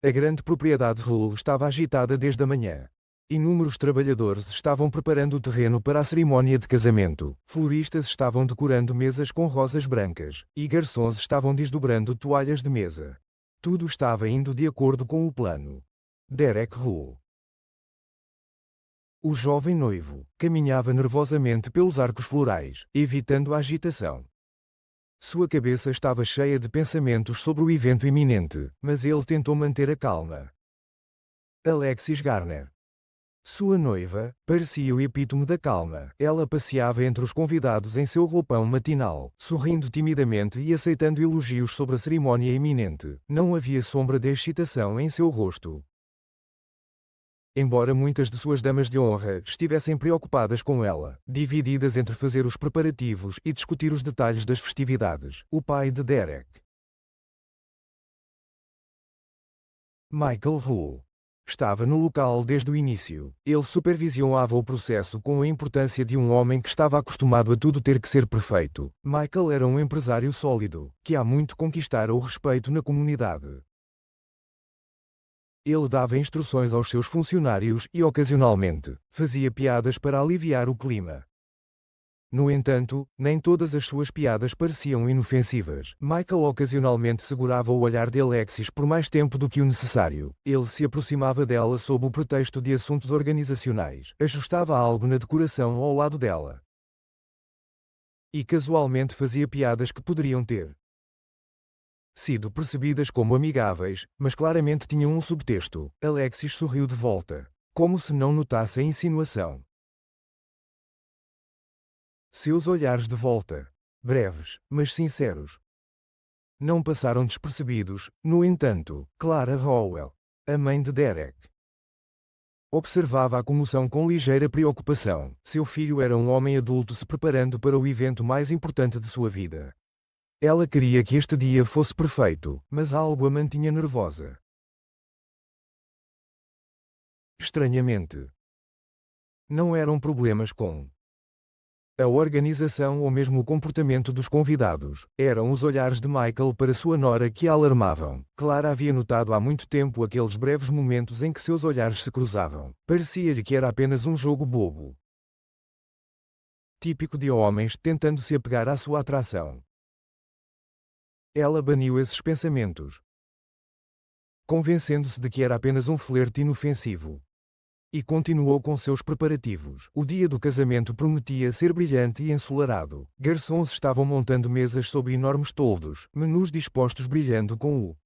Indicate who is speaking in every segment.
Speaker 1: A grande propriedade Hull estava agitada desde a manhã. Inúmeros trabalhadores estavam preparando o terreno para a cerimônia de casamento, floristas estavam decorando mesas com rosas brancas, e garçons estavam desdobrando toalhas de mesa. Tudo estava indo de acordo com o plano. Derek Hull. O jovem noivo caminhava nervosamente pelos arcos florais, evitando a agitação. Sua cabeça estava cheia de pensamentos sobre o evento iminente, mas ele tentou manter a calma. Alexis Garner. Sua noiva parecia o epítome da calma. Ela passeava entre os convidados em seu roupão matinal, sorrindo timidamente e aceitando elogios sobre a cerimônia iminente. Não havia sombra de excitação em seu rosto. Embora muitas de suas damas de honra estivessem preocupadas com ela, divididas entre fazer os preparativos e discutir os detalhes das festividades, o pai de Derek, Michael Hull, estava no local desde o início. Ele supervisionava o processo com a importância de um homem que estava acostumado a tudo ter que ser perfeito. Michael era um empresário sólido, que há muito conquistara o respeito na comunidade. Ele dava instruções aos seus funcionários e, ocasionalmente, fazia piadas para aliviar o clima. No entanto, nem todas as suas piadas pareciam inofensivas. Michael ocasionalmente segurava o olhar de Alexis por mais tempo do que o necessário. Ele se aproximava dela sob o pretexto de assuntos organizacionais, ajustava algo na decoração ao lado dela. E casualmente fazia piadas que poderiam ter sido percebidas como amigáveis, mas claramente tinham um subtexto. Alexis sorriu de volta, como se não notasse a insinuação. Seus olhares de volta, breves, mas sinceros, não passaram despercebidos. No entanto, Clara Howell, a mãe de Derek, observava a comoção com ligeira preocupação. Seu filho era um homem adulto se preparando para o evento mais importante de sua vida. Ela queria que este dia fosse perfeito, mas algo a mantinha nervosa. Estranhamente, não eram problemas com a organização ou mesmo o comportamento dos convidados. Eram os olhares de Michael para sua nora que a alarmavam. Clara havia notado há muito tempo aqueles breves momentos em que seus olhares se cruzavam. Parecia-lhe que era apenas um jogo bobo, típico de homens tentando se apegar à sua atração. Ela baniu esses pensamentos, convencendo-se de que era apenas um flerte inofensivo. E continuou com seus preparativos. O dia do casamento prometia ser brilhante e ensolarado. Garçons estavam montando mesas sob enormes toldos, menus dispostos brilhando com o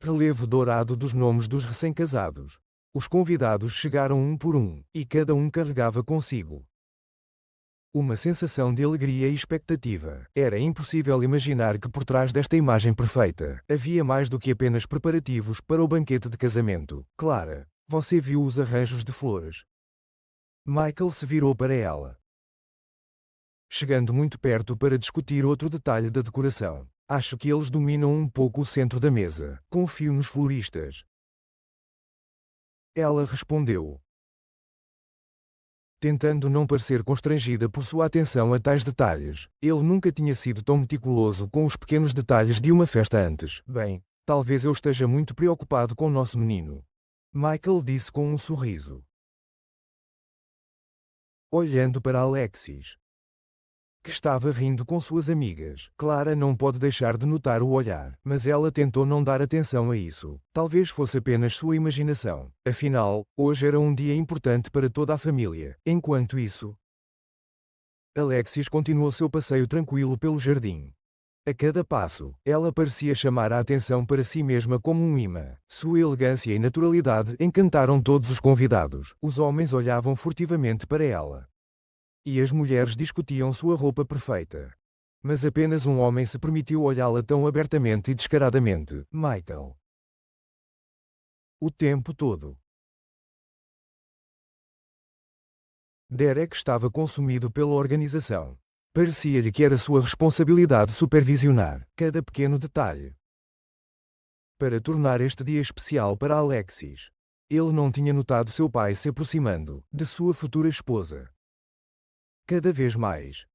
Speaker 1: relevo dourado dos nomes dos recém-casados. Os convidados chegaram um por um, e cada um carregava consigo uma sensação de alegria e expectativa. Era impossível imaginar que por trás desta imagem perfeita, havia mais do que apenas preparativos para o banquete de casamento. Clara, você viu os arranjos de flores? Michael se virou para ela, chegando muito perto para discutir outro detalhe da decoração. Acho que eles dominam um pouco o centro da mesa. Confio nos floristas. Ela respondeu, tentando não parecer constrangida por sua atenção a tais detalhes. Ele nunca tinha sido tão meticuloso com os pequenos detalhes de uma festa antes. Bem, talvez eu esteja muito preocupado com nosso menino, Michael disse com um sorriso, olhando para Alexis, que estava rindo com suas amigas. Clara não pode deixar de notar o olhar, mas ela tentou não dar atenção a isso. Talvez fosse apenas sua imaginação. Afinal, hoje era um dia importante para toda a família. Enquanto isso, Alexis continuou seu passeio tranquilo pelo jardim. A cada passo, ela parecia chamar a atenção para si mesma como um imã. Sua elegância e naturalidade encantaram todos os convidados. Os homens olhavam furtivamente para ela, e as mulheres discutiam sua roupa perfeita. Mas apenas um homem se permitiu olhá-la tão abertamente e descaradamente: Michael. O tempo todo. Derek estava consumido pela organização. Parecia-lhe que era sua responsabilidade supervisionar cada pequeno detalhe para tornar este dia especial para Alexis. Ele não tinha notado seu pai se aproximando de sua futura esposa cada vez mais.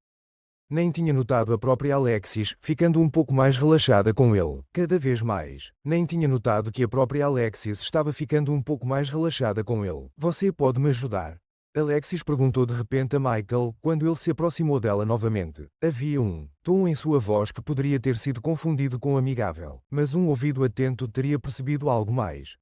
Speaker 1: Nem tinha notado a própria Alexis ficando um pouco mais relaxada com ele, cada vez mais. Nem tinha notado que a própria Alexis estava ficando um pouco mais relaxada com ele. Você pode me ajudar? Alexis perguntou de repente a Michael quando ele se aproximou dela novamente. Havia um tom em sua voz que poderia ter sido confundido com amigável, mas um ouvido atento teria percebido algo mais.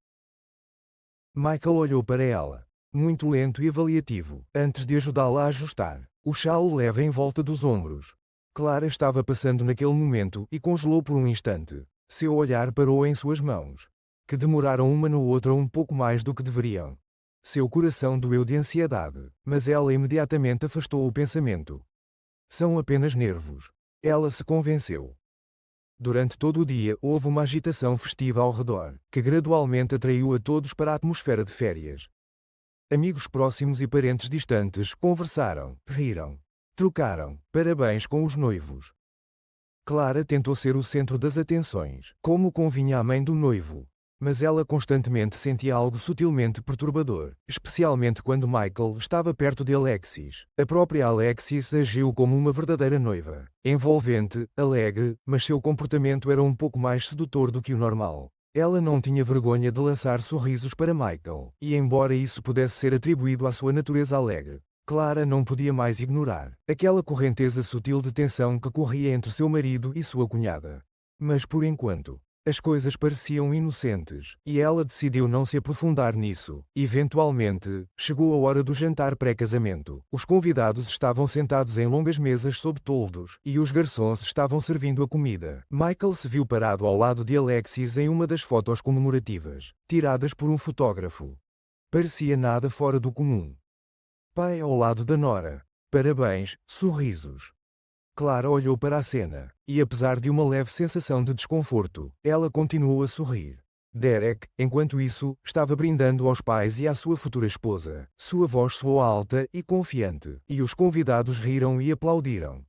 Speaker 1: Michael olhou para ela, muito lento e avaliativo, antes de ajudá-la a ajustar o chale leve em volta dos ombros. Clara estava passando naquele momento e congelou por um instante. Seu olhar parou em suas mãos, que demoraram uma na outra um pouco mais do que deveriam. Seu coração doeu de ansiedade, mas ela imediatamente afastou o pensamento. São apenas nervos. Ela se convenceu. Durante todo o dia houve uma agitação festiva ao redor, que gradualmente atraiu a todos para a atmosfera de férias. Amigos próximos e parentes distantes conversaram, riram, trocaram parabéns com os noivos. Clara tentou ser o centro das atenções, como convinha à mãe do noivo. Mas ela constantemente sentia algo sutilmente perturbador, especialmente quando Michael estava perto de Alexis. A própria Alexis agiu como uma verdadeira noiva, envolvente, alegre, mas seu comportamento era um pouco mais sedutor do que o normal. Ela não tinha vergonha de lançar sorrisos para Michael, e embora isso pudesse ser atribuído à sua natureza alegre, Clara não podia mais ignorar aquela correnteza sutil de tensão que corria entre seu marido e sua cunhada. Mas por enquanto, as coisas pareciam inocentes, e ela decidiu não se aprofundar nisso. Eventualmente, chegou a hora do jantar pré-casamento. Os convidados estavam sentados em longas mesas sob toldos, e os garçons estavam servindo a comida. Michael se viu parado ao lado de Alexis em uma das fotos comemorativas, tiradas por um fotógrafo. Parecia nada fora do comum. Pai ao lado da nora. Parabéns, sorrisos. Clara olhou para a cena, e apesar de uma leve sensação de desconforto, ela continuou a sorrir. Derek, enquanto isso, estava brindando aos pais e à sua futura esposa. Sua voz soou alta e confiante, e os convidados riram e aplaudiram.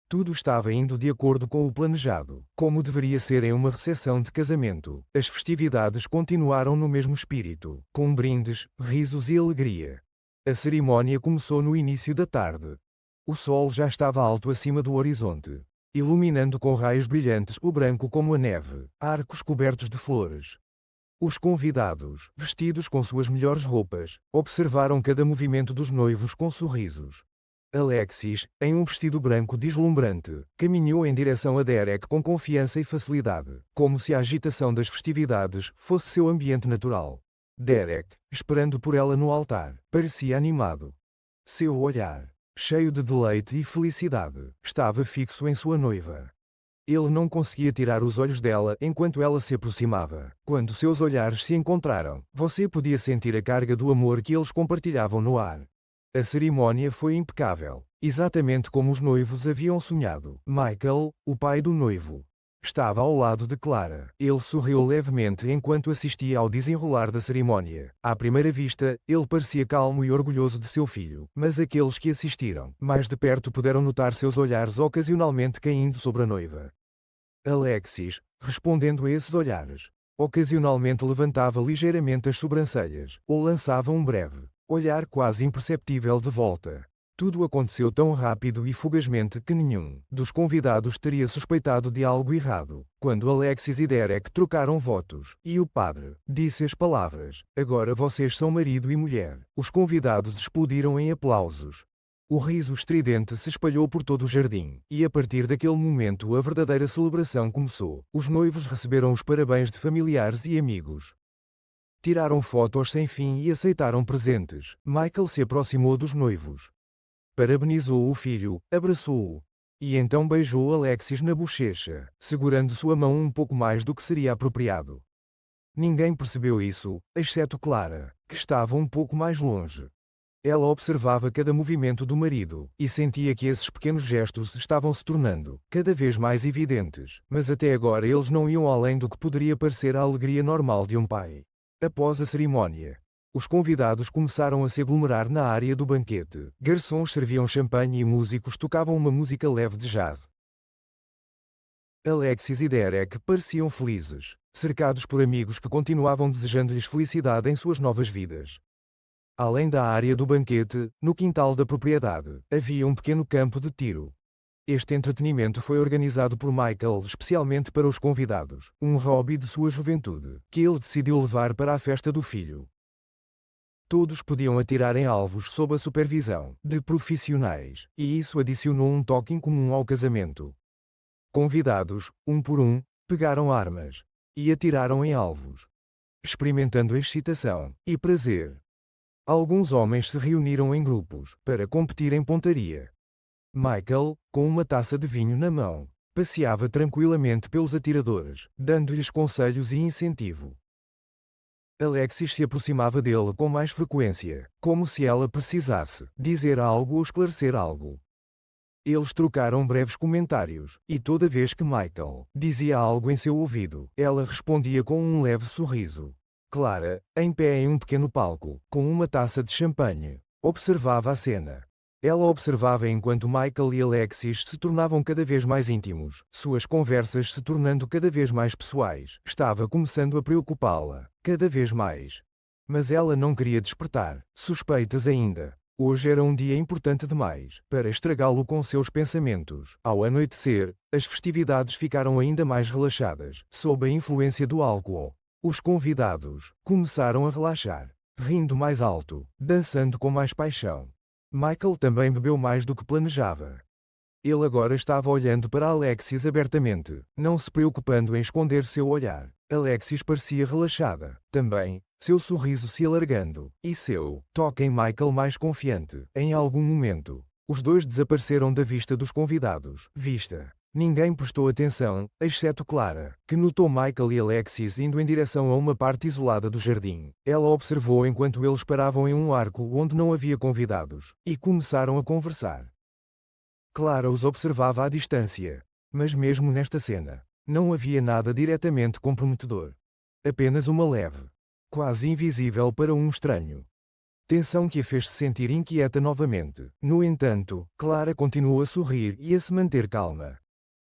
Speaker 1: Tudo estava indo de acordo com o planejado, como deveria ser em uma recepção de casamento. As festividades continuaram no mesmo espírito, com brindes, risos e alegria. A cerimônia começou no início da tarde. O sol já estava alto acima do horizonte, iluminando com raios brilhantes o branco como a neve, arcos cobertos de flores. Os convidados, vestidos com suas melhores roupas, observaram cada movimento dos noivos com sorrisos. Alexis, em um vestido branco deslumbrante, caminhou em direção a Derek com confiança e facilidade, como se a agitação das festividades fosse seu ambiente natural. Derek, esperando por ela no altar, parecia animado. Seu olhar, cheio de deleite e felicidade, estava fixo em sua noiva. Ele não conseguia tirar os olhos dela enquanto ela se aproximava. Quando seus olhares se encontraram, você podia sentir a carga do amor que eles compartilhavam no ar. A cerimônia foi impecável, exatamente como os noivos haviam sonhado. Michael, o pai do noivo, estava ao lado de Clara. Ele sorriu levemente enquanto assistia ao desenrolar da cerimônia. À primeira vista, ele parecia calmo e orgulhoso de seu filho, mas aqueles que assistiram mais de perto puderam notar seus olhares ocasionalmente caindo sobre a noiva. Alexis, respondendo a esses olhares, ocasionalmente levantava ligeiramente as sobrancelhas, ou lançava um breve olhar quase imperceptível de volta. Tudo aconteceu tão rápido e fugazmente que nenhum dos convidados teria suspeitado de algo errado. Quando Alexis e Derek trocaram votos, e o padre disse as palavras: "Agora vocês são marido e mulher", os convidados explodiram em aplausos. O riso estridente se espalhou por todo o jardim, e a partir daquele momento a verdadeira celebração começou. Os noivos receberam os parabéns de familiares e amigos. Tiraram fotos sem fim e aceitaram presentes. Michael se aproximou dos noivos. Parabenizou o filho, abraçou-o. E então beijou Alexis na bochecha, segurando sua mão um pouco mais do que seria apropriado. Ninguém percebeu isso, exceto Clara, que estava um pouco mais longe. Ela observava cada movimento do marido, e sentia que esses pequenos gestos estavam se tornando cada vez mais evidentes, mas até agora eles não iam além do que poderia parecer a alegria normal de um pai. Após a cerimônia, os convidados começaram a se aglomerar na área do banquete. Garçons serviam champanhe e músicos tocavam uma música leve de jazz. Alexis e Derek pareciam felizes, cercados por amigos que continuavam desejando-lhes felicidade em suas novas vidas. Além da área do banquete, no quintal da propriedade, havia um pequeno campo de tiro. Este entretenimento foi organizado por Michael especialmente para os convidados, um hobby de sua juventude, que ele decidiu levar para a festa do filho. Todos podiam atirar em alvos sob a supervisão de profissionais, e isso adicionou um toque incomum ao casamento. Convidados, um por um, pegaram armas e atiraram em alvos, experimentando excitação e prazer. Alguns homens se reuniram em grupos para competir em pontaria. Michael, com uma taça de vinho na mão, passeava tranquilamente pelos atiradores, dando-lhes conselhos e incentivo. Alexis se aproximava dele com mais frequência, como se ela precisasse dizer algo ou esclarecer algo. Eles trocaram breves comentários, e toda vez que Michael dizia algo em seu ouvido, ela respondia com um leve sorriso. Clara, em pé em um pequeno palco, com uma taça de champanhe, observava a cena. Ela observava enquanto Michael e Alexis se tornavam cada vez mais íntimos, suas conversas se tornando cada vez mais pessoais. Estava começando a preocupá-la, cada vez mais. Mas ela não queria despertar suspeitas ainda. Hoje era um dia importante demais para estragá-lo com seus pensamentos. Ao anoitecer, as festividades ficaram ainda mais relaxadas, sob a influência do álcool. Os convidados começaram a relaxar, rindo mais alto, dançando com mais paixão. Michael também bebeu mais do que planejava. Ele agora estava olhando para Alexis abertamente, não se preocupando em esconder seu olhar. Alexis parecia relaxada, também, seu sorriso se alargando, e seu toque em Michael mais confiante. Em algum momento, os dois desapareceram da vista dos convidados. Ninguém prestou atenção, exceto Clara, que notou Michael e Alexis indo em direção a uma parte isolada do jardim. Ela observou enquanto eles paravam em um arco onde não havia convidados, e começaram a conversar. Clara os observava à distância, mas mesmo nesta cena, não havia nada diretamente comprometedor. Apenas uma leve, quase invisível para um estranho, tensão que a fez se sentir inquieta novamente. No entanto, Clara continuou a sorrir e a se manter calma.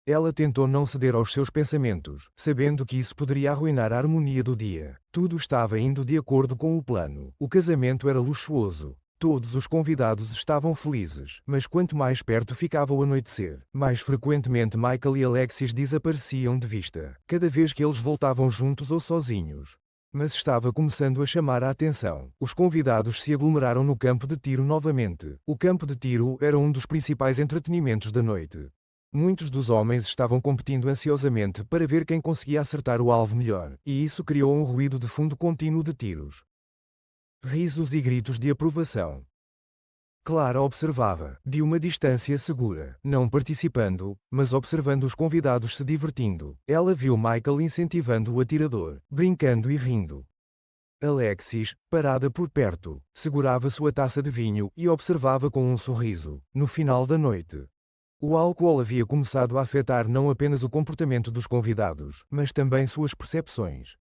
Speaker 1: Ela tentou não ceder aos seus pensamentos, sabendo que isso poderia arruinar a harmonia do dia. Tudo estava indo de acordo com o plano. O casamento era luxuoso. Todos os convidados estavam felizes, mas quanto mais perto ficava o anoitecer, mais frequentemente Michael e Alexis desapareciam de vista, cada vez que eles voltavam juntos ou sozinhos. Mas estava começando a chamar a atenção. Os convidados se aglomeraram no campo de tiro novamente. O campo de tiro era um dos principais entretenimentos da noite. Muitos dos homens estavam competindo ansiosamente para ver quem conseguia acertar o alvo melhor, e isso criou um ruído de fundo contínuo de tiros. Risos e gritos de aprovação. Clara observava, de uma distância segura, não participando, mas observando os convidados se divertindo. Ela viu Michael incentivando o atirador, brincando e rindo. Alexis, parada por perto, segurava sua taça de vinho e observava com um sorriso. No final da noite, o álcool havia começado a afetar não apenas o comportamento dos convidados, mas também suas percepções.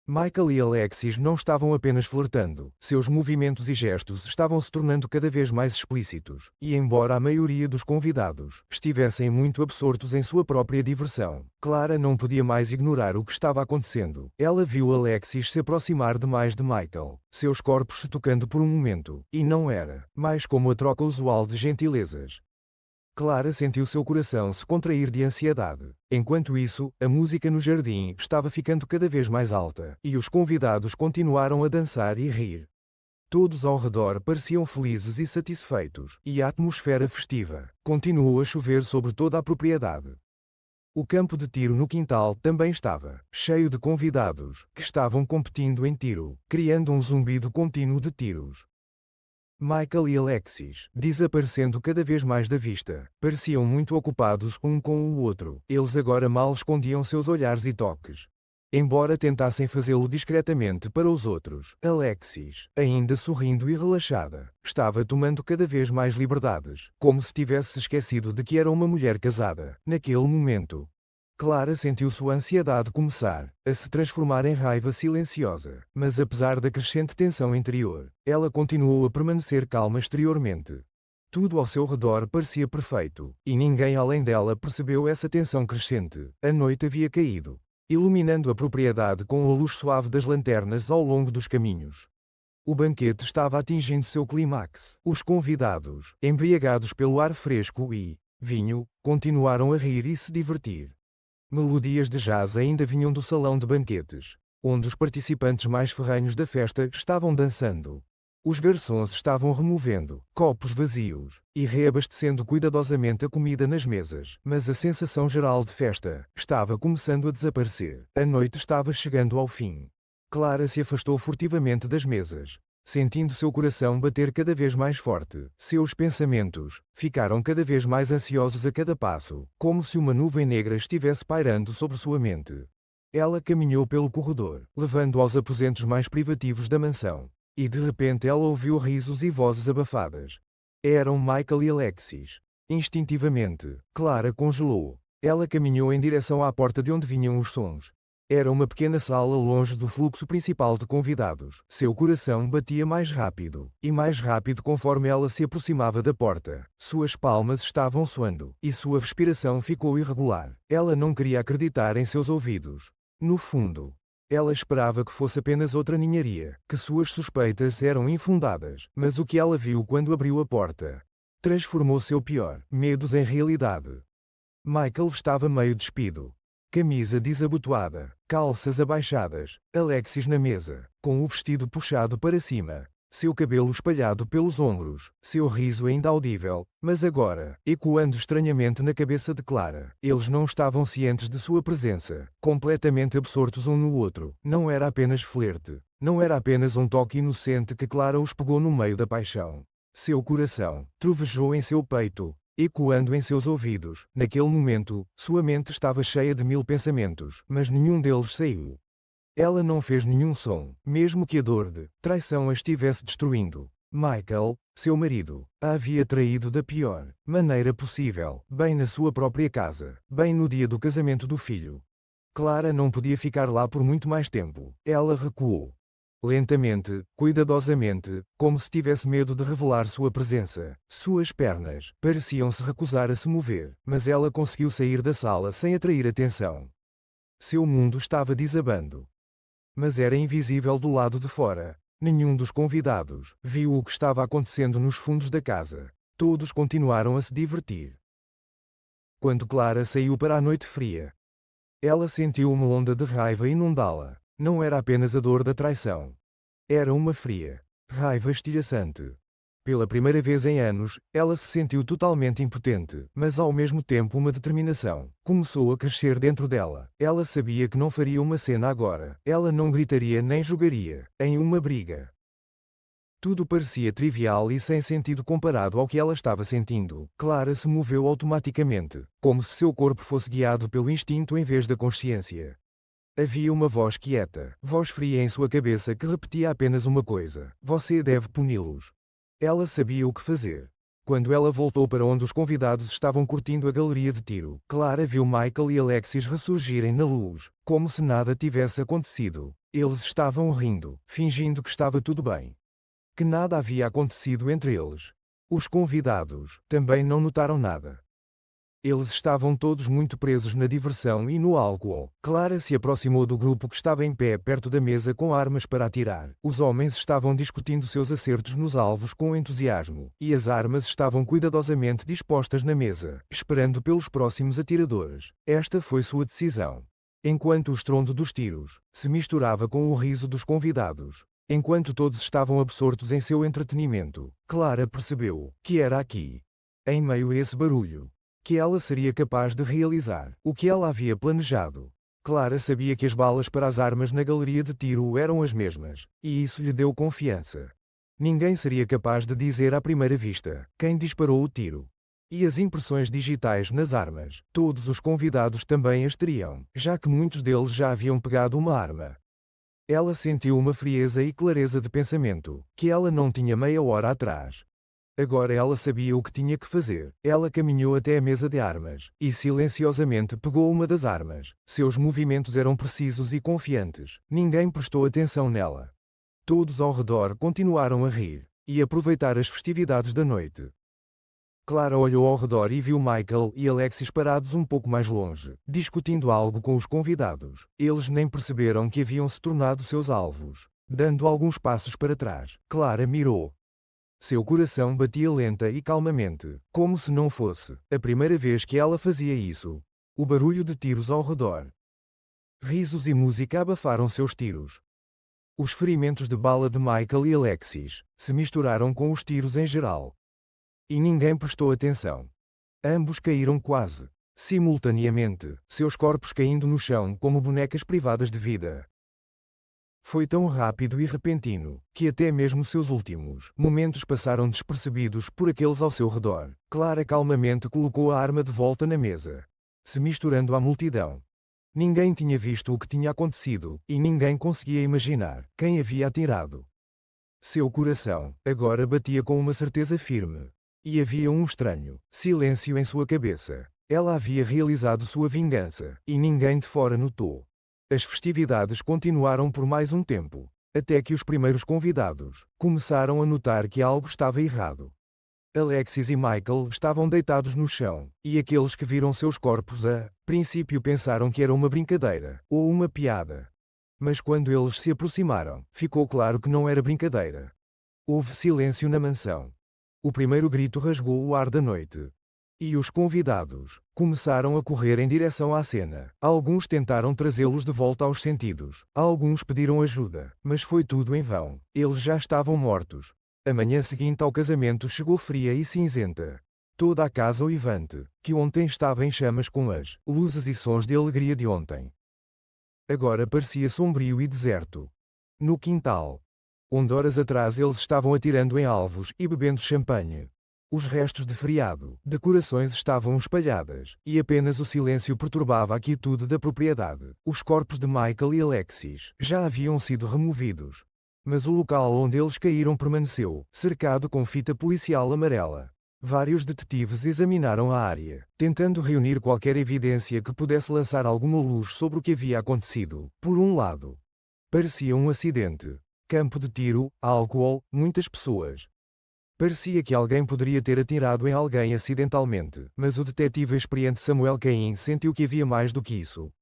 Speaker 1: Michael e Alexis não estavam apenas flertando, seus movimentos e gestos estavam se tornando cada vez mais explícitos, e embora a maioria dos convidados estivessem muito absortos em sua própria diversão, Clara não podia mais ignorar o que estava acontecendo. Ela viu Alexis se aproximar demais de Michael, seus corpos se tocando por um momento, e não era mais como a troca usual de gentilezas. Clara sentiu seu coração se contrair de ansiedade. Enquanto isso, a música no jardim estava ficando cada vez mais alta, e os convidados continuaram a dançar e rir. Todos ao redor pareciam felizes e satisfeitos, e a atmosfera festiva continuou a chover sobre toda a propriedade. O campo de tiro no quintal também estava cheio de convidados, que estavam competindo em tiro, criando um zumbido contínuo de tiros. Michael e Alexis, desaparecendo cada vez mais da vista, pareciam muito ocupados um com o outro. Eles agora mal escondiam seus olhares e toques. Embora tentassem fazê-lo discretamente para os outros, Alexis, ainda sorrindo e relaxada, estava tomando cada vez mais liberdades, como se tivesse esquecido de que era uma mulher casada. Naquele momento, Clara sentiu sua ansiedade começar a se transformar em raiva silenciosa, mas apesar da crescente tensão interior, ela continuou a permanecer calma exteriormente. Tudo ao seu redor parecia perfeito, e ninguém além dela percebeu essa tensão crescente. A noite havia caído, iluminando a propriedade com a luz suave das lanternas ao longo dos caminhos. O banquete estava atingindo seu clímax. Os convidados, embriagados pelo ar fresco e vinho, continuaram a rir e se divertir. Melodias de jazz ainda vinham do salão de banquetes, onde os participantes mais ferrenhos da festa estavam dançando. Os garçons estavam removendo copos vazios e reabastecendo cuidadosamente a comida nas mesas, mas a sensação geral de festa estava começando a desaparecer. A noite estava chegando ao fim. Clara se afastou furtivamente das mesas, sentindo seu coração bater cada vez mais forte. Seus pensamentos ficaram cada vez mais ansiosos a cada passo, como se uma nuvem negra estivesse pairando sobre sua mente. Ela caminhou pelo corredor, levando aos aposentos mais privativos da mansão. E de repente ela ouviu risos e vozes abafadas. Eram Michael e Alexis. Instintivamente, Clara congelou. Ela caminhou em direção à porta de onde vinham os sons. Era uma pequena sala longe do fluxo principal de convidados. Seu coração batia mais rápido e mais rápido conforme ela se aproximava da porta. Suas palmas estavam suando e sua respiração ficou irregular. Ela não queria acreditar em seus ouvidos. No fundo, ela esperava que fosse apenas outra ninharia, que suas suspeitas eram infundadas, mas o que ela viu quando abriu a porta transformou seu pior medos em realidade. Michael estava meio despido. Camisa desabotoada, calças abaixadas, Alexis na mesa, com o vestido puxado para cima, seu cabelo espalhado pelos ombros, seu riso ainda audível, mas agora, ecoando estranhamente na cabeça de Clara. Eles não estavam cientes de sua presença, completamente absortos um no outro. Não era apenas flerte, não era apenas um toque inocente que Clara os pegou no meio da paixão. Seu coração trovejou em seu peito, ecoando em seus ouvidos. Naquele momento, sua mente estava cheia de mil pensamentos, mas nenhum deles saiu. Ela não fez nenhum som, mesmo que a dor de traição a estivesse destruindo. Michael, seu marido, a havia traído da pior maneira possível, bem na sua própria casa, bem no dia do casamento do filho. Clara não podia ficar lá por muito mais tempo. Ela recuou. Lentamente, cuidadosamente, como se tivesse medo de revelar sua presença. Suas pernas pareciam se recusar a se mover, mas ela conseguiu sair da sala sem atrair atenção. Seu mundo estava desabando. Mas era invisível do lado de fora. Nenhum dos convidados viu o que estava acontecendo nos fundos da casa. Todos continuaram a se divertir. Quando Clara saiu para a noite fria, ela sentiu uma onda de raiva inundá-la. Não era apenas a dor da traição. Era uma fria raiva estilhaçante. Pela primeira vez em anos, ela se sentiu totalmente impotente, mas ao mesmo tempo uma determinação começou a crescer dentro dela. Ela sabia que não faria uma cena agora. Ela não gritaria nem jogaria em uma briga. Tudo parecia trivial e sem sentido comparado ao que ela estava sentindo. Clara se moveu automaticamente, como se seu corpo fosse guiado pelo instinto em vez da consciência. Havia uma voz quieta, voz fria em sua cabeça que repetia apenas uma coisa: você deve puni-los. Ela sabia o que fazer. Quando ela voltou para onde os convidados estavam curtindo a galeria de tiro, Clara viu Michael e Alexis ressurgirem na luz, como se nada tivesse acontecido. Eles estavam rindo, fingindo que estava tudo bem. Que nada havia acontecido entre eles. Os convidados também não notaram nada. Eles estavam todos muito presos na diversão e no álcool. Clara se aproximou do grupo que estava em pé perto da mesa com armas para atirar. Os homens estavam discutindo seus acertos nos alvos com entusiasmo, e as armas estavam cuidadosamente dispostas na mesa, esperando pelos próximos atiradores. Esta foi sua decisão. Enquanto o estrondo dos tiros se misturava com o riso dos convidados, enquanto todos estavam absortos em seu entretenimento, Clara percebeu que era aqui, em meio a esse barulho, que ela seria capaz de realizar o que ela havia planejado. Clara sabia que as balas para as armas na galeria de tiro eram as mesmas, e isso lhe deu confiança. Ninguém seria capaz de dizer à primeira vista quem disparou o tiro. E as impressões digitais nas armas, todos os convidados também as teriam, já que muitos deles já haviam pegado uma arma. Ela sentiu uma frieza e clareza de pensamento que ela não tinha meia hora atrás. Agora ela sabia o que tinha que fazer. Ela caminhou até a mesa de armas e silenciosamente pegou uma das armas. Seus movimentos eram precisos e confiantes. Ninguém prestou atenção nela. Todos ao redor continuaram a rir e aproveitar as festividades da noite. Clara olhou ao redor e viu Michael e Alexis parados um pouco mais longe, discutindo algo com os convidados. Eles nem perceberam que haviam se tornado seus alvos. Dando alguns passos para trás, Clara mirou. Seu coração batia lenta e calmamente, como se não fosse a primeira vez que ela fazia isso. O barulho de tiros ao redor. Risos e música abafaram seus tiros. Os ferimentos de bala de Michael e Alexis se misturaram com os tiros em geral. E ninguém prestou atenção. Ambos caíram quase simultaneamente, seus corpos caindo no chão como bonecas privadas de vida. Foi tão rápido e repentino, que até mesmo seus últimos momentos passaram despercebidos por aqueles ao seu redor. Clara calmamente colocou a arma de volta na mesa, se misturando à multidão. Ninguém tinha visto o que tinha acontecido, e ninguém conseguia imaginar quem havia atirado. Seu coração agora batia com uma certeza firme. E havia um estranho silêncio em sua cabeça. Ela havia realizado sua vingança, e ninguém de fora notou. As festividades continuaram por mais um tempo, até que os primeiros convidados começaram a notar que algo estava errado. Alexis e Michael estavam deitados no chão, e aqueles que viram seus corpos a princípio pensaram que era uma brincadeira, ou uma piada. Mas quando eles se aproximaram, ficou claro que não era brincadeira. Houve silêncio na mansão. O primeiro grito rasgou o ar da noite. E os convidados começaram a correr em direção à cena. Alguns tentaram trazê-los de volta aos sentidos. Alguns pediram ajuda, mas foi tudo em vão. Eles já estavam mortos. A manhã seguinte ao casamento chegou fria e cinzenta. Toda a casa uivante, que ontem estava em chamas com as luzes e sons de alegria de ontem, agora parecia sombrio e deserto. No quintal, onde horas atrás eles estavam atirando em alvos e bebendo champanhe, os restos de feriado, decorações estavam espalhadas, e apenas o silêncio perturbava a quietude da propriedade. Os corpos de Michael e Alexis já haviam sido removidos, mas o local onde eles caíram permaneceu cercado com fita policial amarela. Vários detetives examinaram a área, tentando reunir qualquer evidência que pudesse lançar alguma luz sobre o que havia acontecido. Por um lado, parecia um acidente. Campo de tiro, álcool, muitas pessoas. Parecia que alguém poderia ter atirado em alguém acidentalmente, mas o detetive experiente Samuel Cain sentiu que havia mais do que isso.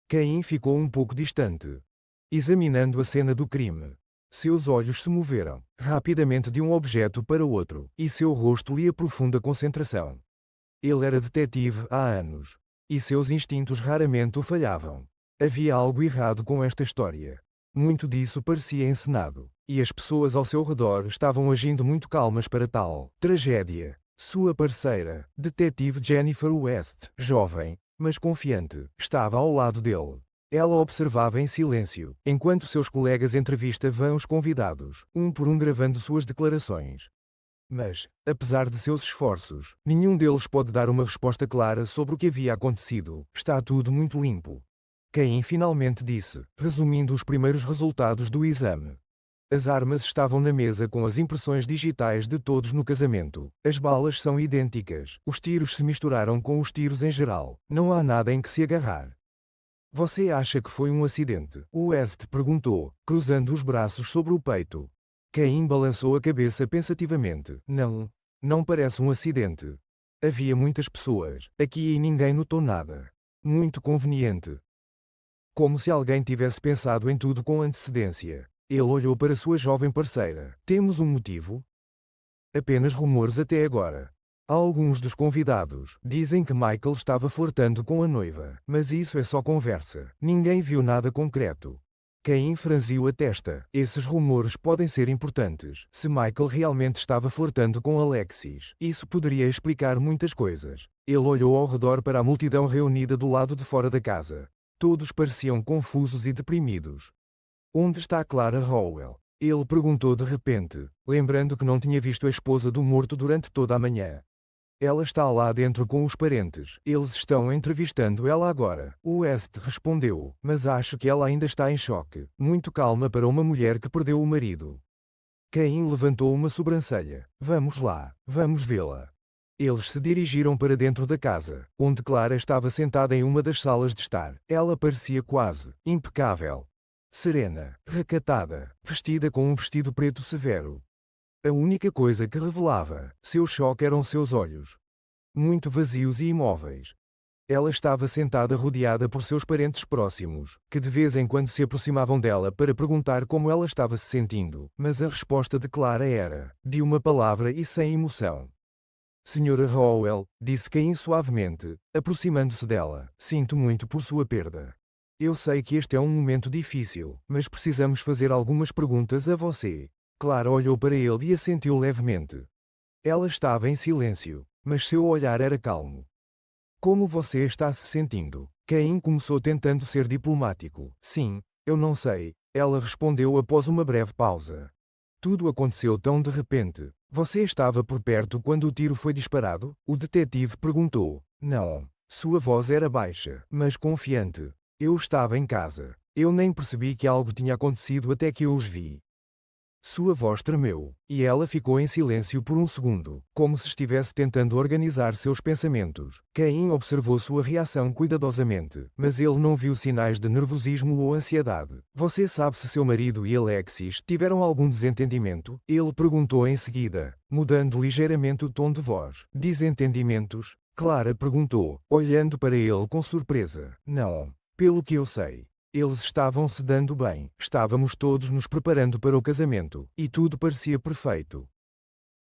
Speaker 1: Cain ficou um pouco distante, examinando a cena do crime. Seus olhos se moveram rapidamente de um objeto para outro, e seu rosto lia profunda concentração. Ele era detetive há anos, e seus instintos raramente o falhavam. Havia algo errado com esta história. Muito disso parecia encenado, e as pessoas ao seu redor estavam agindo muito calmas para tal tragédia. Sua parceira, detetive Jennifer West, jovem, mas confiante, estava ao lado dele. Ela observava em silêncio, enquanto seus colegas entrevistavam os convidados, um por um gravando suas declarações. Mas, apesar de seus esforços, nenhum deles pode dar uma resposta clara sobre o que havia acontecido. Está tudo muito limpo. Cain finalmente disse, resumindo os primeiros resultados do exame. As armas estavam na mesa com as impressões digitais de todos no casamento. As balas são idênticas. Os tiros se misturaram com os tiros em geral. Não há nada em que se agarrar. Você acha que foi um acidente? West perguntou, cruzando os braços sobre o peito. Cain balançou a cabeça pensativamente. Não. Não parece um acidente. Havia muitas pessoas aqui e ninguém notou nada. Muito conveniente. Como se alguém tivesse pensado em tudo com antecedência. Ele olhou para sua jovem parceira. Temos um motivo? Apenas rumores até agora. Alguns dos convidados dizem que Michael estava flertando com a noiva, mas isso é só conversa. Ninguém viu nada concreto. Cain franziu a testa. Esses rumores podem ser importantes. Se Michael realmente estava flertando com Alexis, isso poderia explicar muitas coisas. Ele olhou ao redor para a multidão reunida do lado de fora da casa. Todos pareciam confusos e deprimidos. Onde está Clara Howell? Ele perguntou de repente, lembrando que não tinha visto a esposa do morto durante toda a manhã. Ela está lá dentro com os parentes. Eles estão entrevistando ela agora. West respondeu, mas acho que ela ainda está em choque. Muito calma para uma mulher que perdeu o marido. Cain levantou uma sobrancelha. Vamos lá, vamos vê-la. Eles se dirigiram para dentro da casa, onde Clara estava sentada em uma das salas de estar. Ela parecia quase impecável. Serena, recatada, vestida com um vestido preto severo. A única coisa que revelava seu choque eram seus olhos. Muito vazios e imóveis. Ela estava sentada rodeada por seus parentes próximos, que de vez em quando se aproximavam dela para perguntar como ela estava se sentindo, mas a resposta de Clara era, de uma palavra e sem emoção. Senhora Howell, disse Cain suavemente, aproximando-se dela, sinto muito por sua perda. Eu sei que este é um momento difícil, mas precisamos fazer algumas perguntas a você. Clara olhou para ele e assentiu levemente. Ela estava em silêncio, mas seu olhar era calmo. Como você está se sentindo? Cain começou tentando ser diplomático. Sim, eu não sei, ela respondeu após uma breve pausa. Tudo aconteceu tão de repente. Você estava por perto quando o tiro foi disparado? O detetive perguntou. Não. Sua voz era baixa, mas confiante. Eu estava em casa. Eu nem percebi que algo tinha acontecido até que eu os vi. Sua voz tremeu, e ela ficou em silêncio por um segundo, como se estivesse tentando organizar seus pensamentos. Cain observou sua reação cuidadosamente, mas ele não viu sinais de nervosismo ou ansiedade. Você sabe se seu marido e Alexis tiveram algum desentendimento? Ele perguntou em seguida, mudando ligeiramente o tom de voz. Desentendimentos? Clara perguntou, olhando para ele com surpresa. Não. Pelo que eu sei. Eles estavam se dando bem, estávamos todos nos preparando para o casamento, e tudo parecia perfeito.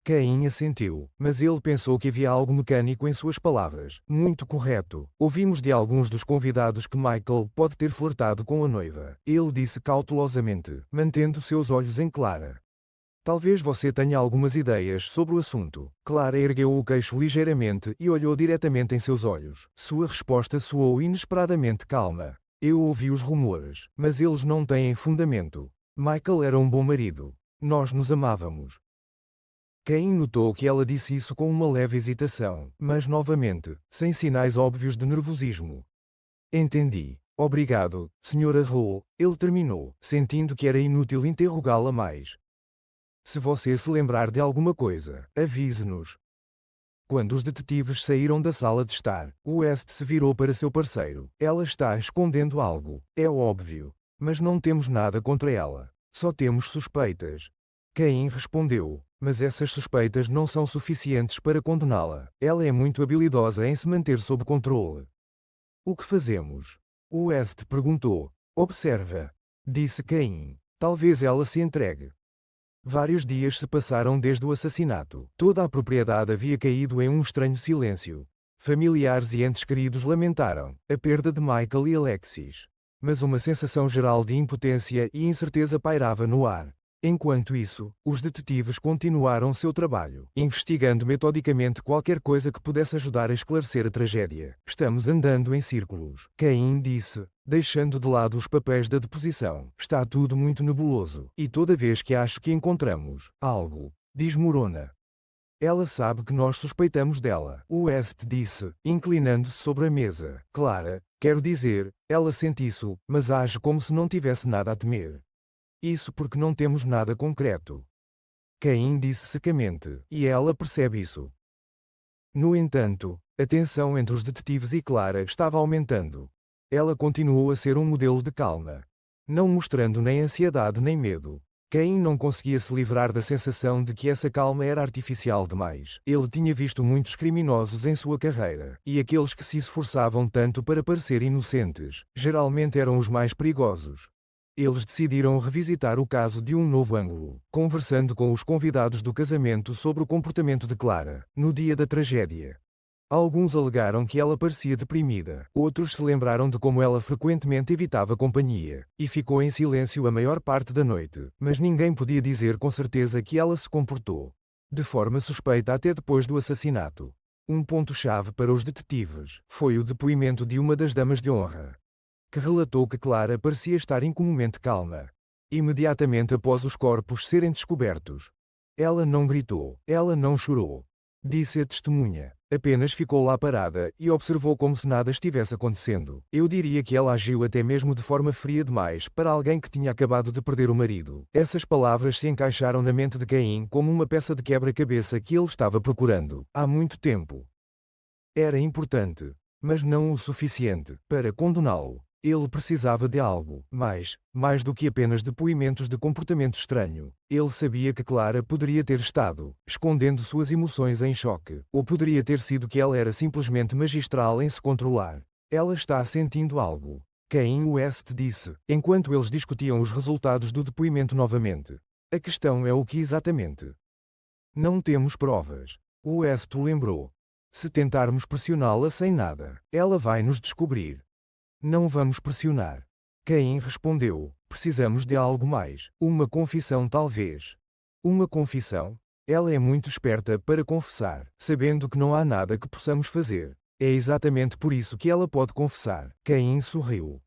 Speaker 1: Cain assentiu, mas ele pensou que havia algo mecânico em suas palavras. Muito correto. Ouvimos de alguns dos convidados que Michael pode ter flertado com a noiva. Ele disse cautelosamente, mantendo seus olhos em Clara. Talvez você tenha algumas ideias sobre o assunto. Clara ergueu o queixo ligeiramente e olhou diretamente em seus olhos. Sua resposta soou inesperadamente calma. Eu ouvi os rumores, mas eles não têm fundamento. Michael era um bom marido. Nós nos amávamos. Cain notou que ela disse isso com uma leve hesitação, mas novamente, sem sinais óbvios de nervosismo. Entendi. Obrigado, Sra. Hall, ele terminou, sentindo que era inútil interrogá-la mais. Se você se lembrar de alguma coisa, avise-nos. Quando os detetives saíram da sala de estar, West se virou para seu parceiro. Ela está escondendo algo, é óbvio. Mas não temos nada contra ela. Só temos suspeitas. Cain respondeu, mas essas suspeitas não são suficientes para condená-la. Ela é muito habilidosa em se manter sob controle. O que fazemos? West perguntou. Observa. Disse Cain. Talvez ela se entregue. Vários dias se passaram desde o assassinato. Toda a propriedade havia caído em um estranho silêncio. Familiares e entes queridos lamentaram a perda de Michael e Alexis. Mas uma sensação geral de impotência e incerteza pairava no ar. Enquanto isso, os detetives continuaram seu trabalho, investigando metodicamente qualquer coisa que pudesse ajudar a esclarecer a tragédia. Estamos andando em círculos, Cain disse, deixando de lado os papéis da deposição. Está tudo muito nebuloso, e toda vez que acho que encontramos algo, desmorona. Ela sabe que nós suspeitamos dela, West disse, inclinando-se sobre a mesa. Clara, quero dizer, ela sente isso, mas age como se não tivesse nada a temer. Isso porque não temos nada concreto. Cain disse secamente, e ela percebe isso. No entanto, a tensão entre os detetives e Clara estava aumentando. Ela continuou a ser um modelo de calma, não mostrando nem ansiedade nem medo. Cain não conseguia se livrar da sensação de que essa calma era artificial demais. Ele tinha visto muitos criminosos em sua carreira, e aqueles que se esforçavam tanto para parecer inocentes, geralmente eram os mais perigosos. Eles decidiram revisitar o caso de um novo ângulo, conversando com os convidados do casamento sobre o comportamento de Clara, no dia da tragédia. Alguns alegaram que ela parecia deprimida, outros se lembraram de como ela frequentemente evitava companhia, e ficou em silêncio a maior parte da noite, mas ninguém podia dizer com certeza que ela se comportou de forma suspeita até depois do assassinato. Um ponto-chave para os detetives foi o depoimento de uma das damas de honra, que relatou que Clara parecia estar incomumente calma. Imediatamente após os corpos serem descobertos. Ela não gritou, ela não chorou. Disse a testemunha. Apenas ficou lá parada e observou como se nada estivesse acontecendo. Eu diria que ela agiu até mesmo de forma fria demais para alguém que tinha acabado de perder o marido. Essas palavras se encaixaram na mente de Cain como uma peça de quebra-cabeça que ele estava procurando há muito tempo. Era importante, mas não o suficiente para condená-lo. Ele precisava de algo mais do que apenas depoimentos de comportamento estranho. Ele sabia que Clara poderia ter estado escondendo suas emoções em choque, ou poderia ter sido que ela era simplesmente magistral em se controlar. Ela está sentindo algo. Kanye West disse, enquanto eles discutiam os resultados do depoimento novamente. A questão é o que exatamente? Não temos provas. West lembrou. Se tentarmos pressioná-la sem nada, ela vai nos descobrir. Não vamos pressionar. Caim respondeu, precisamos de algo mais, uma confissão talvez. Uma confissão? Ela é muito esperta para confessar, sabendo que não há nada que possamos fazer. É exatamente por isso que ela pode confessar. Caim sorriu.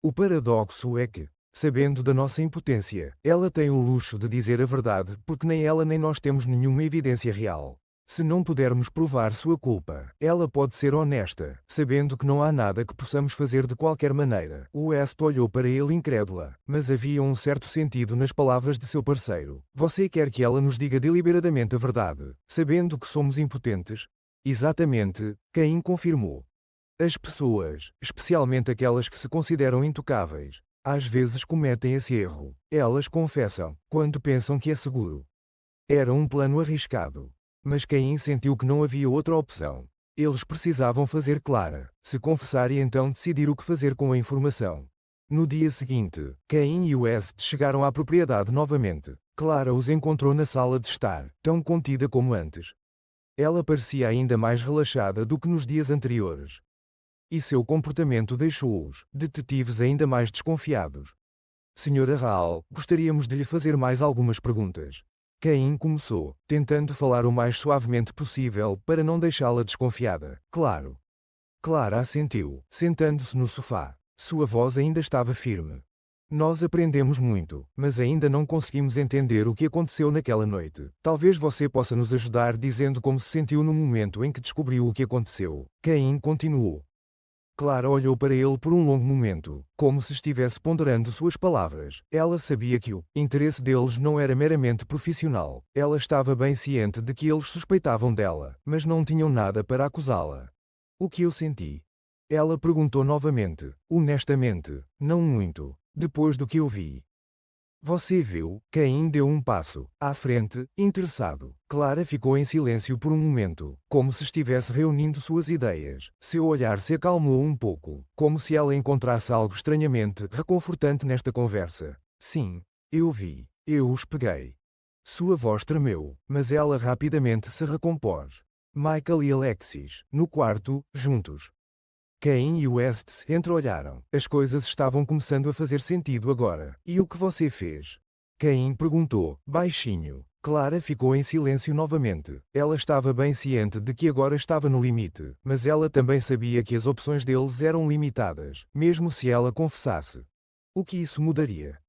Speaker 1: O paradoxo é que, sabendo da nossa impotência, ela tem o luxo de dizer a verdade porque nem ela nem nós temos nenhuma evidência real. Se não pudermos provar sua culpa, ela pode ser honesta, sabendo que não há nada que possamos fazer de qualquer maneira. West olhou para ele incrédula, mas havia um certo sentido nas palavras de seu parceiro. Você quer que ela nos diga deliberadamente a verdade, sabendo que somos impotentes? Exatamente, Caim confirmou. As pessoas, especialmente aquelas que se consideram intocáveis, às vezes cometem esse erro. Elas confessam, quando pensam que é seguro. Era um plano arriscado. Mas Caim sentiu que não havia outra opção. Eles precisavam fazer Clara, se confessar e então decidir o que fazer com a informação. No dia seguinte, Caim e West chegaram à propriedade novamente. Clara os encontrou na sala de estar, tão contida como antes. Ela parecia ainda mais relaxada do que nos dias anteriores. E seu comportamento deixou-os, detetives, ainda mais desconfiados. Senhora Hall, gostaríamos de lhe fazer mais algumas perguntas. Caim começou, tentando falar o mais suavemente possível para não deixá-la desconfiada. Claro. Clara assentiu, sentando-se no sofá. Sua voz ainda estava firme. Nós aprendemos muito, mas ainda não conseguimos entender o que aconteceu naquela noite. Talvez você possa nos ajudar dizendo como se sentiu no momento em que descobriu o que aconteceu. Caim continuou. Clara olhou para ele por um longo momento, como se estivesse ponderando suas palavras. Ela sabia que o interesse deles não era meramente profissional. Ela estava bem ciente de que eles suspeitavam dela, mas não tinham nada para acusá-la. O que eu senti? Ela perguntou novamente. Honestamente, não muito. Depois do que eu vi. Você viu? Caim deu um passo à frente, interessado. Clara ficou em silêncio por um momento, como se estivesse reunindo suas ideias. Seu olhar se acalmou um pouco, como se ela encontrasse algo estranhamente reconfortante nesta conversa. Sim, eu vi. Eu os peguei. Sua voz tremeu, mas ela rapidamente se recompôs. Michael e Alexis, no quarto, juntos. Cain e West entreolharam. As coisas estavam começando a fazer sentido agora. E o que você fez? Cain perguntou, baixinho. Clara ficou em silêncio novamente. Ela estava bem ciente de que agora estava no limite, mas ela também sabia que as opções deles eram limitadas, mesmo se ela confessasse. O que isso mudaria?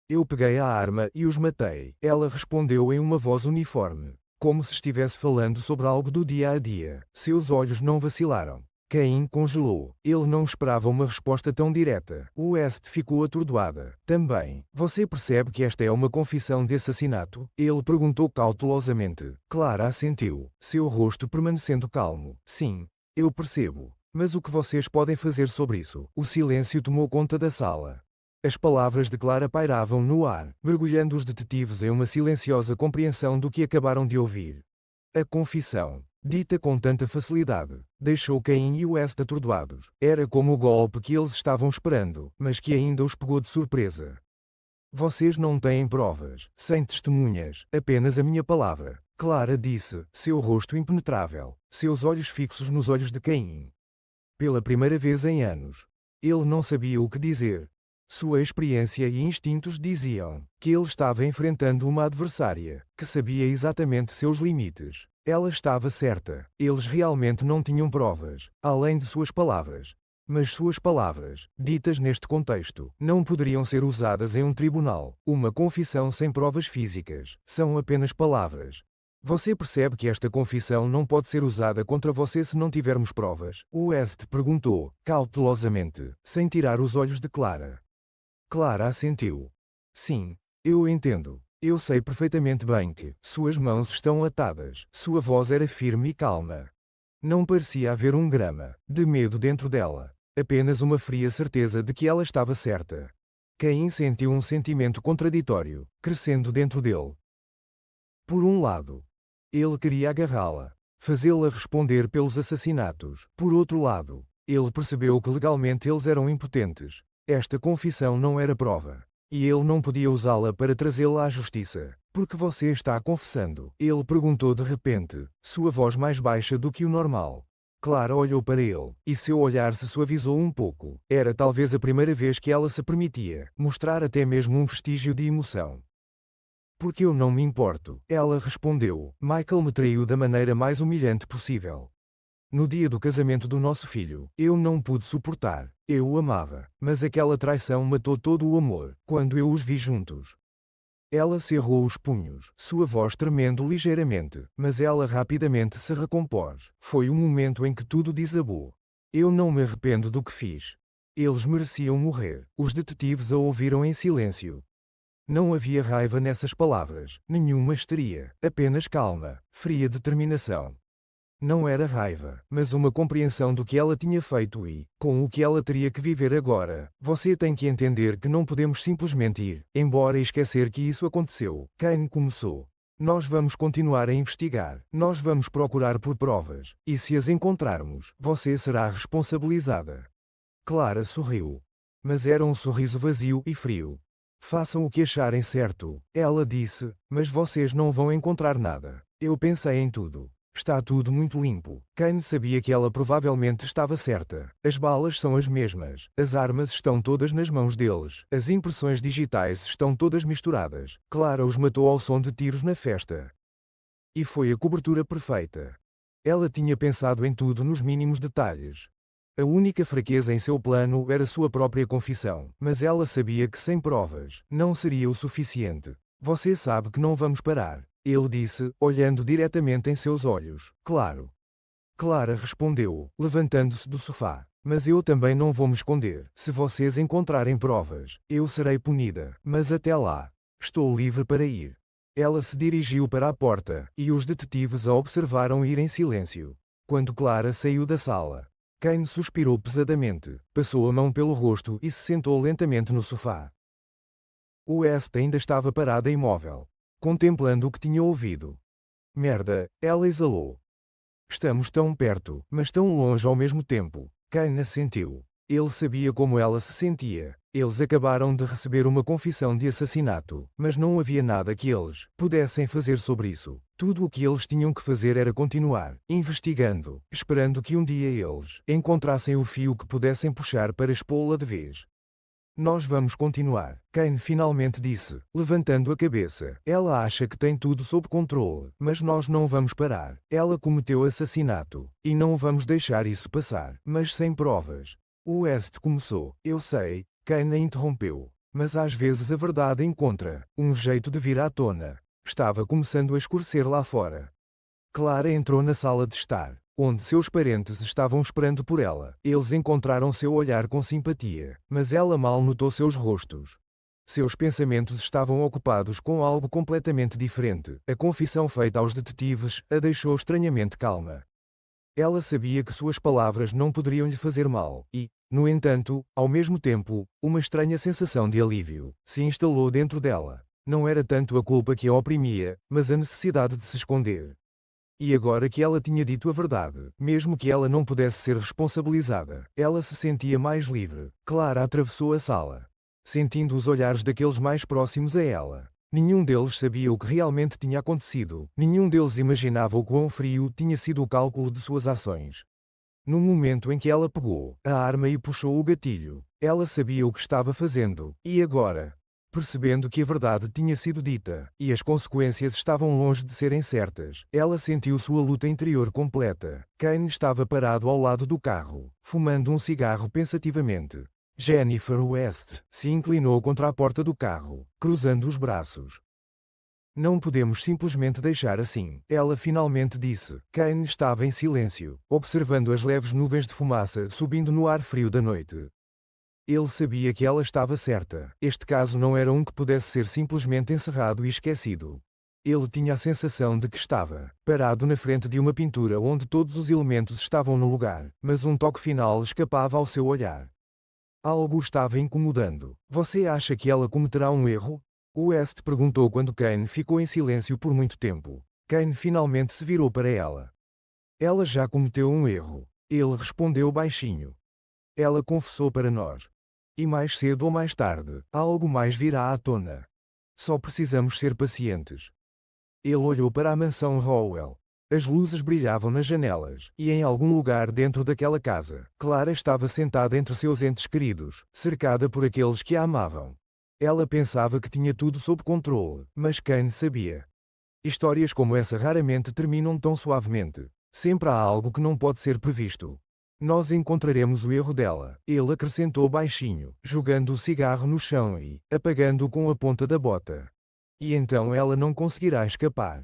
Speaker 1: Eu peguei a arma e os matei, ela respondeu em uma voz uniforme, como se estivesse falando sobre algo do dia a dia. Seus olhos não vacilaram. Caim congelou. Ele não esperava uma resposta tão direta. West ficou atordoada. Também. Você percebe que esta é uma confissão de assassinato? Ele perguntou cautelosamente. Clara assentiu, seu rosto permanecendo calmo. Sim, eu percebo. Mas o que vocês podem fazer sobre isso? O silêncio tomou conta da sala. As palavras de Clara pairavam no ar, mergulhando os detetives em uma silenciosa compreensão do que acabaram de ouvir. A confissão, dita com tanta facilidade, deixou Cain e West atordoados. Era como o golpe que eles estavam esperando, mas que ainda os pegou de surpresa. Vocês não têm provas, sem testemunhas, apenas a minha palavra. Clara disse, seu rosto impenetrável, seus olhos fixos nos olhos de Cain. Pela primeira vez em anos. Ele não sabia o que dizer. Sua experiência e instintos diziam que ele estava enfrentando uma adversária que sabia exatamente seus limites. Ela estava certa. Eles realmente não tinham provas, além de suas palavras. Mas suas palavras, ditas neste contexto, não poderiam ser usadas em um tribunal. Uma confissão sem provas físicas são apenas palavras. Você percebe que esta confissão não pode ser usada contra você se não tivermos provas? West perguntou, cautelosamente, sem tirar os olhos de Clara. Clara assentiu. Sim, eu entendo. Eu sei perfeitamente bem que suas mãos estão atadas. Sua voz era firme e calma. Não parecia haver um grama de medo dentro dela. Apenas uma fria certeza de que ela estava certa. Cain sentiu um sentimento contraditório, crescendo dentro dele. Por um lado, ele queria agarrá-la, fazê-la responder pelos assassinatos. Por outro lado, ele percebeu que legalmente eles eram impotentes. Esta confissão não era prova. E ele não podia usá-la para trazê-la à justiça. Porque você está confessando? Ele perguntou de repente, sua voz mais baixa do que o normal. Clara olhou para ele, e seu olhar se suavizou um pouco. Era talvez a primeira vez que ela se permitia mostrar até mesmo um vestígio de emoção. Porque eu não me importo, ela respondeu. Michael me traiu da maneira mais humilhante possível. No dia do casamento do nosso filho, eu não pude suportar. Eu o amava, mas aquela traição matou todo o amor, quando eu os vi juntos. Ela cerrou os punhos, sua voz tremendo ligeiramente, mas ela rapidamente se recompôs. Foi o momento em que tudo desabou. Eu não me arrependo do que fiz. Eles mereciam morrer. Os detetives a ouviram em silêncio. Não havia raiva nessas palavras, nenhuma histeria, apenas calma, fria determinação. Não era raiva, mas uma compreensão do que ela tinha feito e, com o que ela teria que viver agora. Você tem que entender que não podemos simplesmente ir, embora e esquecer que isso aconteceu. Cain começou. Nós vamos continuar a investigar, nós vamos procurar por provas, e se as encontrarmos, você será responsabilizada. Clara sorriu. Mas era um sorriso vazio e frio. Façam o que acharem certo, ela disse, mas vocês não vão encontrar nada. Eu pensei em tudo. Está tudo muito limpo. Cain sabia que ela provavelmente estava certa. As balas são as mesmas. As armas estão todas nas mãos deles. As impressões digitais estão todas misturadas. Clara os matou ao som de tiros na festa. E foi a cobertura perfeita. Ela tinha pensado em tudo nos mínimos detalhes. A única fraqueza em seu plano era sua própria confissão, mas ela sabia que sem provas, não seria o suficiente. Você sabe que não vamos parar. Ele disse, olhando diretamente em seus olhos. Claro. Clara respondeu, levantando-se do sofá. Mas eu também não vou me esconder. Se vocês encontrarem provas, eu serei punida. Mas até lá, estou livre para ir. Ela se dirigiu para a porta, e os detetives a observaram ir em silêncio. Quando Clara saiu da sala, Cain suspirou pesadamente, passou a mão pelo rosto e se sentou lentamente no sofá. West ainda estava parada imóvel, contemplando o que tinha ouvido. Merda, ela exalou. Estamos tão perto, mas tão longe ao mesmo tempo. Cain assentiu. Ele sabia como ela se sentia. Eles acabaram de receber uma confissão de assassinato, mas não havia nada que eles pudessem fazer sobre isso. Tudo o que eles tinham que fazer era continuar, investigando, esperando que um dia eles encontrassem o fio que pudessem puxar para expô-la de vez. Nós vamos continuar, Cain finalmente disse, levantando a cabeça. Ela acha que tem tudo sob controle, mas nós não vamos parar. Ela cometeu assassinato, e não vamos deixar isso passar, mas sem provas. West começou. Eu sei, Cain a interrompeu. Mas às vezes a verdade encontra um jeito de vir à tona. Estava começando a escurecer lá fora. Clara entrou na sala de estar, onde seus parentes estavam esperando por ela. Eles encontraram seu olhar com simpatia, mas ela mal notou seus rostos. Seus pensamentos estavam ocupados com algo completamente diferente. A confissão feita aos detetives a deixou estranhamente calma. Ela sabia que suas palavras não poderiam lhe fazer mal, e, no entanto, ao mesmo tempo, uma estranha sensação de alívio se instalou dentro dela. Não era tanto a culpa que a oprimia, mas a necessidade de se esconder. E agora que ela tinha dito a verdade, mesmo que ela não pudesse ser responsabilizada, ela se sentia mais livre. Clara atravessou a sala, sentindo os olhares daqueles mais próximos a ela. Nenhum deles sabia o que realmente tinha acontecido, nenhum deles imaginava o quão frio tinha sido o cálculo de suas ações. No momento em que ela pegou a arma e puxou o gatilho, ela sabia o que estava fazendo, e agora, percebendo que a verdade tinha sido dita, e as consequências estavam longe de serem certas, ela sentiu sua luta interior completa. Cain estava parado ao lado do carro, fumando um cigarro pensativamente. Jennifer West se inclinou contra a porta do carro, cruzando os braços. Não podemos simplesmente deixar assim, ela finalmente disse. Cain estava em silêncio, observando as leves nuvens de fumaça subindo no ar frio da noite. Ele sabia que ela estava certa. Este caso não era um que pudesse ser simplesmente encerrado e esquecido. Ele tinha a sensação de que estava parado na frente de uma pintura onde todos os elementos estavam no lugar, mas um toque final escapava ao seu olhar. Algo o estava incomodando. Você acha que ela cometerá um erro? West perguntou quando Kane ficou em silêncio por muito tempo. Kane finalmente se virou para ela. Ela já cometeu um erro. Ele respondeu baixinho. Ela confessou para nós. E mais cedo ou mais tarde, algo mais virá à tona. Só precisamos ser pacientes. Ele olhou para a mansão Howell. As luzes brilhavam nas janelas, e em algum lugar dentro daquela casa, Clara estava sentada entre seus entes queridos, cercada por aqueles que a amavam. Ela pensava que tinha tudo sob controle, mas Kane sabia. Histórias como essa raramente terminam tão suavemente. Sempre há algo que não pode ser previsto. Nós encontraremos o erro dela, ele acrescentou baixinho, jogando o cigarro no chão e apagando-o com a ponta da bota. E então ela não conseguirá escapar.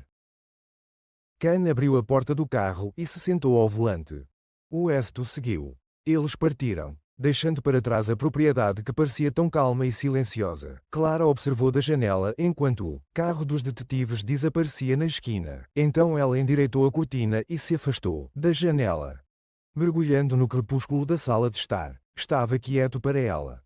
Speaker 1: Kane abriu a porta do carro e se sentou ao volante. West o seguiu. Eles partiram, deixando para trás a propriedade que parecia tão calma e silenciosa. Clara observou da janela enquanto o carro dos detetives desaparecia na esquina. Então ela endireitou a cortina e se afastou da janela. Mergulhando no crepúsculo da sala de estar, estava quieto para ela.